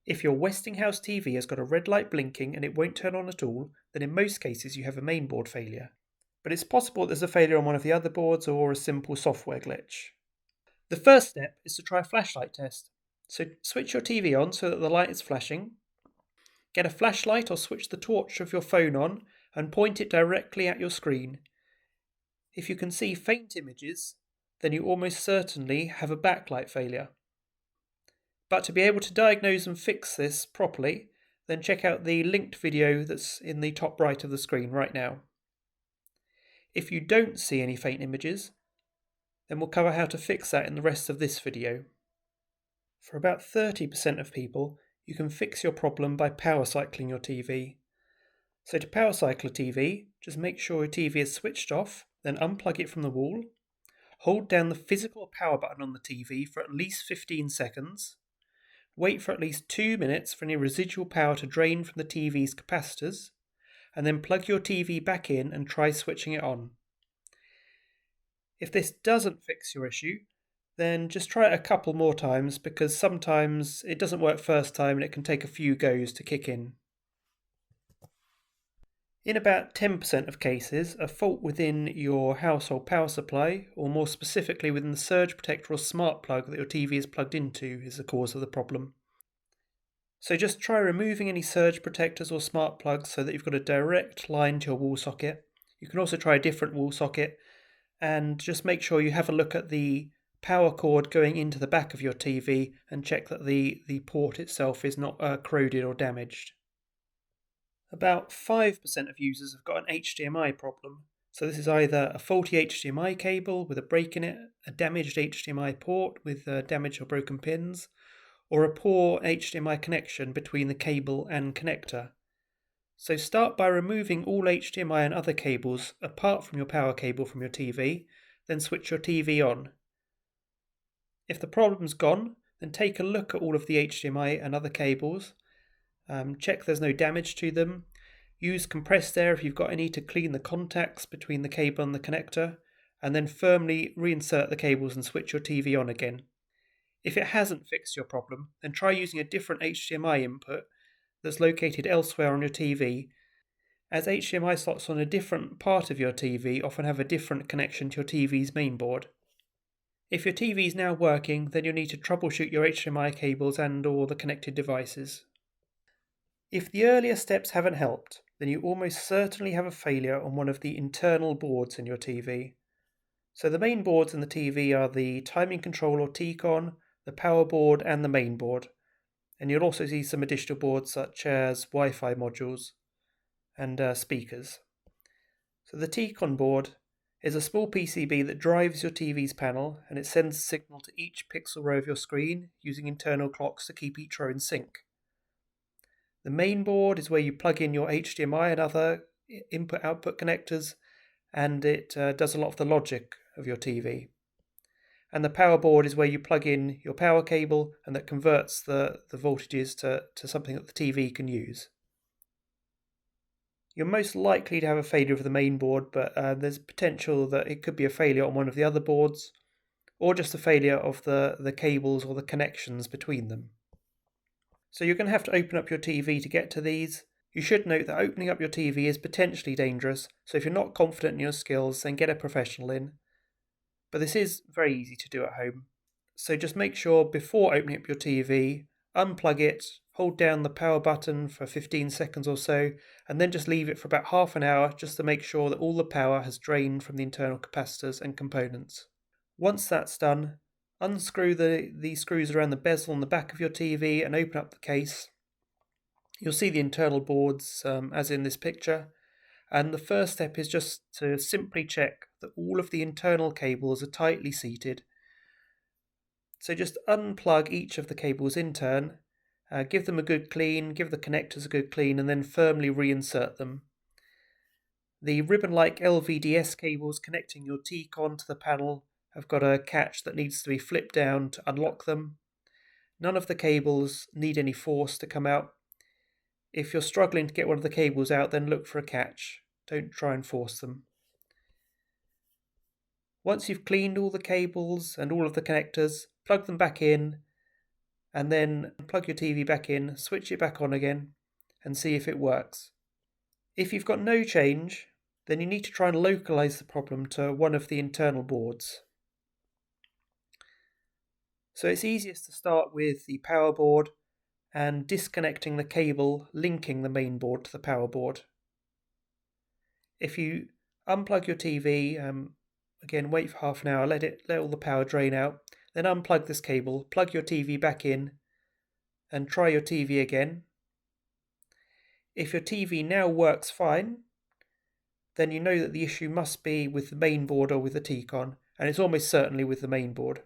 If your Westinghouse TV has got a red light blinking and it won't turn on at all, then in most cases you have a mainboard failure. But it's possible there's a failure on one of the other boards or a simple software glitch. The first step is to try a flashlight test. So switch your TV on so that the light is flashing. Get a flashlight or switch the torch of your phone on and point it directly at your screen. If you can see faint images, then you almost certainly have a backlight failure. But to be able to diagnose and fix this properly, then check out the linked video that's in the top right of the screen right now. If you don't see any faint images, then we'll cover how to fix that in the rest of this video. For about 30% of people, you can fix your problem by power cycling your TV. So to power cycle a TV, just make sure your TV is switched off, then unplug it from the wall. Hold down the physical power button on the TV for at least 15 seconds. Wait for at least 2 minutes for any residual power to drain from the TV's capacitors, and then plug your TV back in and try switching it on. If this doesn't fix your issue, then just try it a couple more times, because sometimes it doesn't work first time and it can take a few goes to kick in. In about 10% of cases, a fault within your household power supply, or more specifically within the surge protector or smart plug that your TV is plugged into, is the cause of the problem. So just try removing any surge protectors or smart plugs so that you've got a direct line to your wall socket. You can also try a different wall socket, and just make sure you have a look at the power cord going into the back of your TV and check that the port itself is not corroded or damaged. About 5% of users have got an HDMI problem. So this is either a faulty HDMI cable with a break in it, a damaged HDMI port with damaged or broken pins, or a poor HDMI connection between the cable and connector. So start by removing all HDMI and other cables apart from your power cable from your TV, then switch your TV on. If the problem's gone, then take a look at all of the HDMI and other cables. Check there's no damage to them. Use compressed air if you've got any to clean the contacts between the cable and the connector, and then firmly reinsert the cables and switch your TV on again. If it hasn't fixed your problem, then try using a different HDMI input that's located elsewhere on your TV, as HDMI slots on a different part of your TV often have a different connection to your TV's mainboard. If your TV is now working, then you'll need to troubleshoot your HDMI cables and or the connected devices. If the earlier steps haven't helped, then you almost certainly have a failure on one of the internal boards in your TV. So the main boards in the TV are the timing control or T-con, the power board and the main board. And you'll also see some additional boards such as Wi-Fi modules and speakers. So the T-con board is a small PCB that drives your TV's panel, and it sends a signal to each pixel row of your screen using internal clocks to keep each row in sync. The main board is where you plug in your HDMI and other input-output connectors, and it does a lot of the logic of your TV. And the power board is where you plug in your power cable, and that converts the voltages to something that the TV can use. You're most likely to have a failure of the main board, but there's potential that it could be a failure on one of the other boards, or just a failure of the cables or the connections between them. So you're going to have to open up your TV to get to these. You should note that opening up your TV is potentially dangerous, so if you're not confident in your skills, then get a professional in. But this is very easy to do at home. So just make sure before opening up your TV, unplug it, hold down the power button for 15 seconds or so, and then just leave it for about half an hour just to make sure that all the power has drained from the internal capacitors and components. Once that's done, unscrew the screws around the bezel on the back of your TV and open up the case. You'll see the internal boards as in this picture, and the first step is just to simply check that all of the internal cables are tightly seated. So just unplug each of the cables in turn, give them a good clean, give the connectors a good clean, and then firmly reinsert them. The ribbon-like LVDS cables connecting your T-con to the panel have got a catch that needs to be flipped down to unlock them. None of the cables need any force to come out. If you're struggling to get one of the cables out, then look for a catch. Don't try and force them. Once you've cleaned all the cables and all of the connectors, plug them back in and then plug your TV back in, switch it back on again, and see if it works. If you've got no change, then you need to try and localize the problem to one of the internal boards. So it's easiest to start with the power board and disconnecting the cable linking the main board to the power board. If you unplug your TV, again wait for half an hour, let all the power drain out, then unplug this cable, plug your TV back in, and try your TV again. If your TV now works fine, then you know that the issue must be with the main board or with the T-con, and it's almost certainly with the main board.